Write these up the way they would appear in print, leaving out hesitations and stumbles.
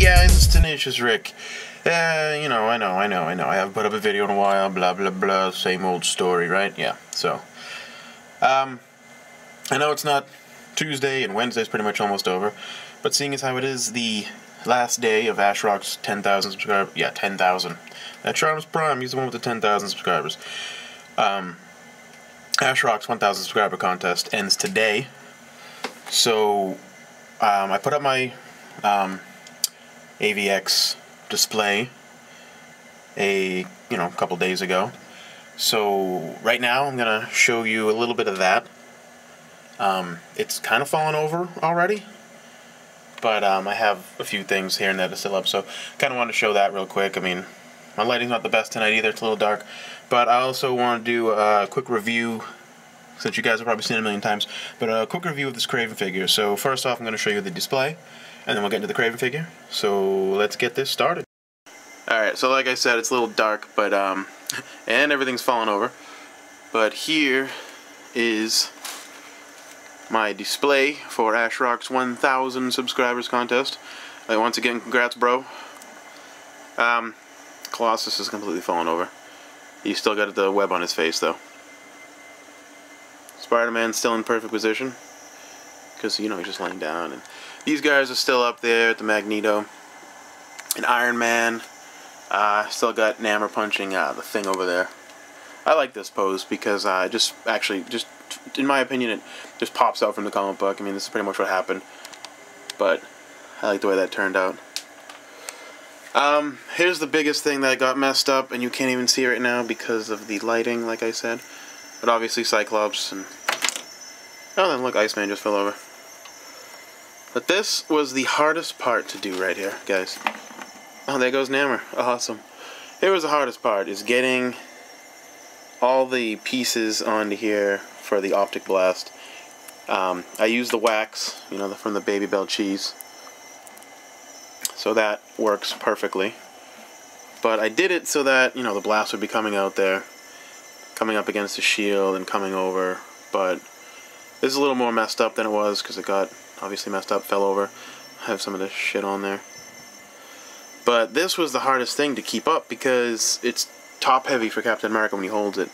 guys, it's Tenacious Rick. I know. I haven't put up a video in a while, blah, blah, blah, same old story, right? Yeah, so. I know it's not Tuesday, and Wednesday's pretty much almost over, but seeing as how it is the last day of AshRock's 10,000 subscribers, yeah, 10,000. That Charms Prime, he's the one with the 10,000 subscribers. AshRock's 1,000 subscriber contest ends today, so I put up my AVX display a couple days ago. So right now I'm gonna show you a little bit of that. It's kind of fallen over already, but I have a few things here and there to still up, so kind of wanted to show that real quick. I mean, my lighting's not the best tonight either, it's a little dark, but I also want to do a quick review, since you guys have probably seen it a million times, but a quick review of this Kraven figure. So first off, I'm going to show you the display, and then we'll get into the Kraven figure. So let's get this started. Alright, so like I said, it's a little dark, but and everything's fallen over. But here is my display for AshRock's 1,000 subscribers contest. Once again, congrats, bro. Colossus is completely fallen over. He's still got the web on his face, though. Spider-Man's still in perfect position, because, he's just laying down. And these guys are still up there at the Magneto. And Iron Man, still got Namor punching the thing over there. I like this pose because just in my opinion, it just pops out from the comic book. I mean, this is pretty much what happened, but I like the way that turned out. Here's the biggest thing that got messed up, and you can't even see it right now because of the lighting, like I said. But obviously Cyclops and... oh, then look, Iceman just fell over. But this was the hardest part to do right here, guys. Oh, there goes Namor. Awesome. Here was the hardest part, is getting all the pieces onto here for the optic blast. I used the wax, from the Baby Bell cheese. So that works perfectly. But I did it so that, the blast would be coming out there, coming up against the shield and coming over. But this is a little more messed up than it was, because it got obviously messed up, fell over. I have some of this shit on there. But this was the hardest thing to keep up, because it's top heavy for Captain America when he holds it.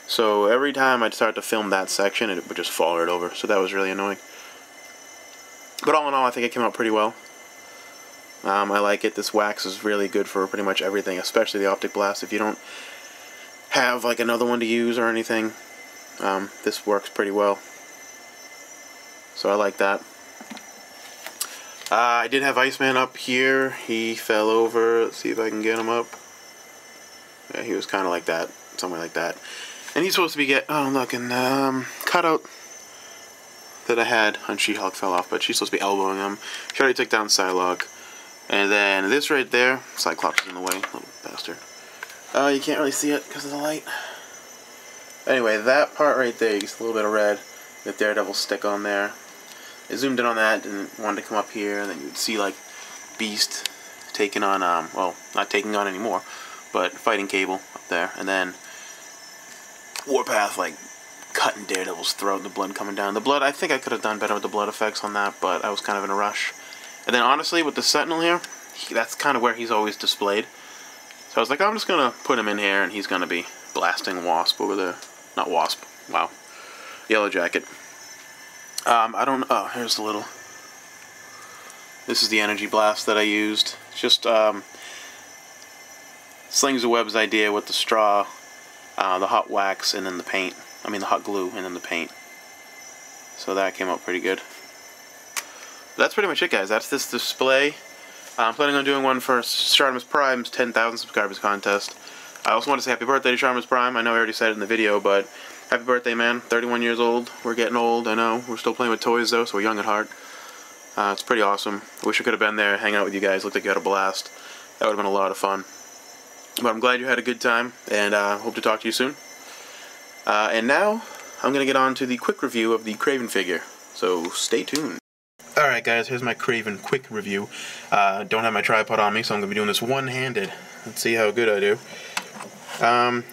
So every time I'd start to film that section, it would just fall right over. So that was really annoying. But all in all, I think it came out pretty well. I like it. This wax is really good for pretty much everything, especially the optic blast. If you don't have like another one to use or anything, this works pretty well. So I like that. I did have Iceman up here. He fell over. Let's see if I can get him up. Yeah, he was kind of like that, somewhere like that. And he's supposed to be cutout that I had on She-Hulk fell off, but she's supposed to be elbowing him. She already took down Psylocke. And then this right there, Cyclops is in the way, little bastard. You can't really see it because of the light. Anyway, that part right there, you get a little bit of red. The Daredevil stick on there. I zoomed in on that and wanted to come up here, and then you'd see like Beast taking on, well, not taking on anymore, but fighting Cable up there. And then Warpath like cutting Daredevil's throat and the blood coming down. The blood, I think I could have done better with the blood effects on that, but I was kind of in a rush. And then honestly, with the Sentinel here, that's kind of where he's always displayed. So I was like, I'm just going to put him in here, and he's going to be blasting Wasp over there. Not Wasp, wow. Yellow Jacket. I don't know, oh, here's the little... This is the energy blast that I used. It's just Slings of Web's idea with the straw, the hot wax, and then the paint. I mean the hot glue, and then the paint. So that came out pretty good. That's pretty much it, guys. That's this display. I'm planning on doing one for Charmus Prime's 10,000 subscribers contest. I also want to say happy birthday to Charmus Prime. I know I already said it in the video, but happy birthday, man. 31 years old. We're getting old, I know. We're still playing with toys, though, so we're young at heart. It's pretty awesome. I wish I could have been there, hang out with you guys. Looked like you had a blast. That would have been a lot of fun. But I'm glad you had a good time, and hope to talk to you soon. And now, I'm going to get on to the quick review of the Kraven figure. So, stay tuned. Alright guys, here's my Kraven quick review. Don't have my tripod on me, so I'm going to be doing this one-handed. Let's see how good I do.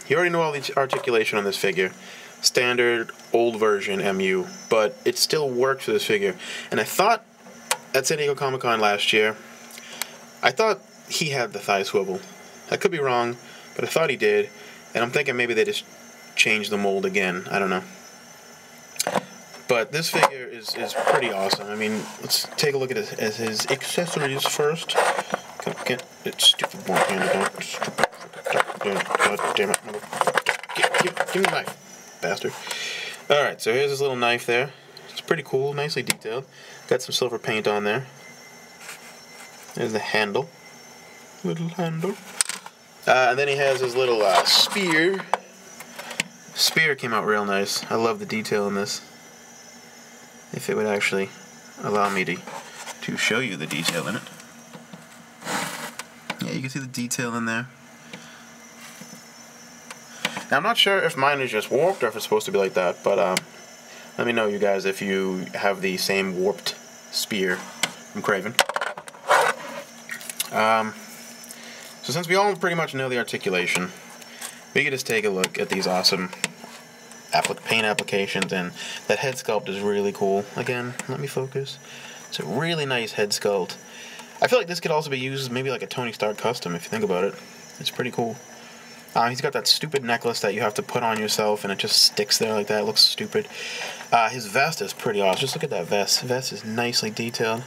You already know all the articulation on this figure. Standard, old version MU, but it still works for this figure. And I thought at San Diego Comic-Con last year, I thought he had the thigh swivel. I could be wrong, but I thought he did. And I'm thinking maybe they just changed the mold again. I don't know. But this figure is pretty awesome. I mean, let's take a look at his accessories first. Come get it, stupid one-handed. God damn it. Give me the knife, bastard. Alright, so here's his little knife there. It's pretty cool, nicely detailed. Got some silver paint on there. There's the handle. Little handle. And then he has his little spear. Spear came out real nice. I love the detail in this. If it would actually allow me to show you the detail in it. Yeah, you can see the detail in there. Now, I'm not sure if mine is just warped or if it's supposed to be like that, but let me know, you guys, if you have the same warped spear from Craven. So since we all pretty much know the articulation, we can just take a look at these awesome paint applications, and that head sculpt is really cool. Again, let me focus. It's a really nice head sculpt. I feel like this could also be used as maybe like a Tony Stark custom, if you think about it. It's pretty cool. He's got that stupid necklace that you have to put on yourself, and it just sticks there like that. It looks stupid. His vest is pretty awesome. Just look at that vest. The vest is nicely detailed.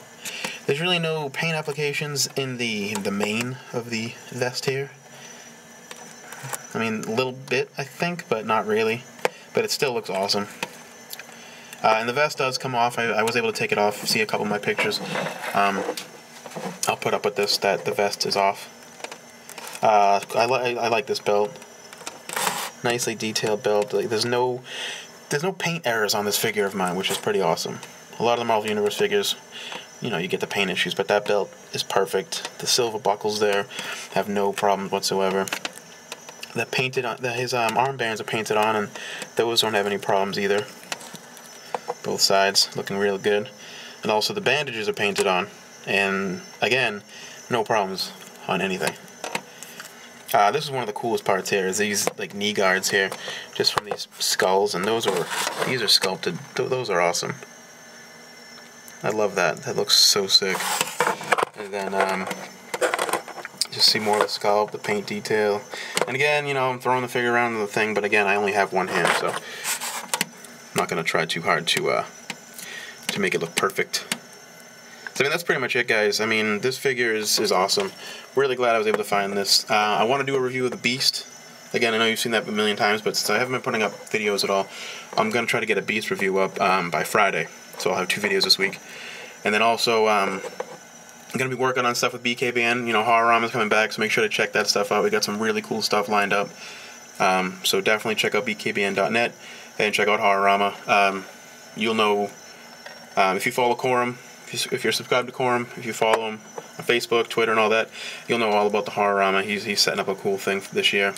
There's really no paint applications in the mane of the vest here. I mean, a little bit, I think, but not really. But it still looks awesome. And the vest does come off. I was able to take it off. See a couple of my pictures. I'll put up with this, that the vest is off. I like this belt. Nicely detailed belt. Like, there's no paint errors on this figure of mine, which is pretty awesome. A lot of the Marvel Universe figures, you know, you get the paint issues, but that belt is perfect. The silver buckles there have no problems whatsoever. His armbands are painted on, and those don't have any problems either. Both sides looking real good. And also the bandages are painted on, and again, no problems on anything. This is one of the coolest parts here, is these like knee guards here, just from these skulls, and these are sculpted. Those are awesome. I love that. That looks so sick. And then just see more of the sculpt, the paint detail. And again, you know, I'm throwing the figure around the thing, but again, I only have one hand, so I'm not gonna try too hard to make it look perfect. So I mean, that's pretty much it, guys. I mean, this figure is awesome. Really glad I was able to find this. I want to do a review of the Beast. Again, I know you've seen that a million times, but since I haven't been putting up videos at all, I'm going to try to get a Beast review up by Friday. So I'll have 2 videos this week. And then also, I'm going to be working on stuff with BKBN. You know, Horrorama's coming back, so make sure to check that stuff out. We got some really cool stuff lined up. So definitely check out bkbn.net and check out Horrorama. You'll know if you follow Quorum. If you're subscribed to Quorum, if you follow him on Facebook, Twitter, and all that, you'll know all about the Horrorama. He's setting up a cool thing for this year.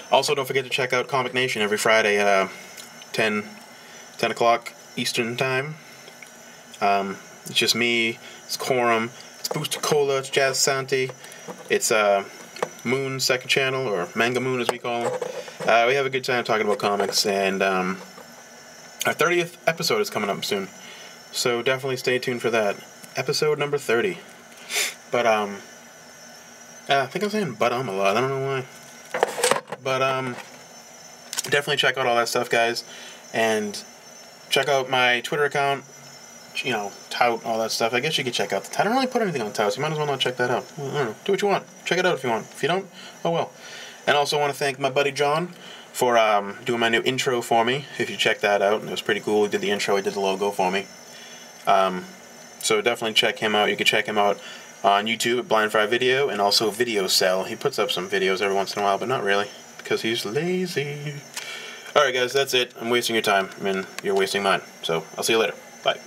Also, don't forget to check out Comic Nation every Friday at 10 o'clock Eastern Time. It's just me, it's Quorum, it's Booster Cola, it's Jazz Santi, it's Moon's second channel, or Manga Moon as we call him. We have a good time talking about comics, and our 30th episode is coming up soon. So definitely stay tuned for that. Episode number 30. But, I think I'm saying a lot. I don't know why. But, definitely check out all that stuff, guys. And check out my Twitter account. You know, tout, all that stuff. I guess you could check out the tout. I don't really put anything on tout, so you might as well not check that out. I don't know. Do what you want. Check it out if you want. If you don't, oh well. And also I want to thank my buddy John for doing my new intro for me. If you check that out, it was pretty cool. He did the intro, he did the logo for me. So definitely check him out. You can check him out on YouTube at Blind Fry Video, and also Video Cell. He puts up some videos every once in a while, but not really, because he's lazy. Alright guys, that's it. I'm wasting your time. I mean, you're wasting mine. So, I'll see you later. Bye.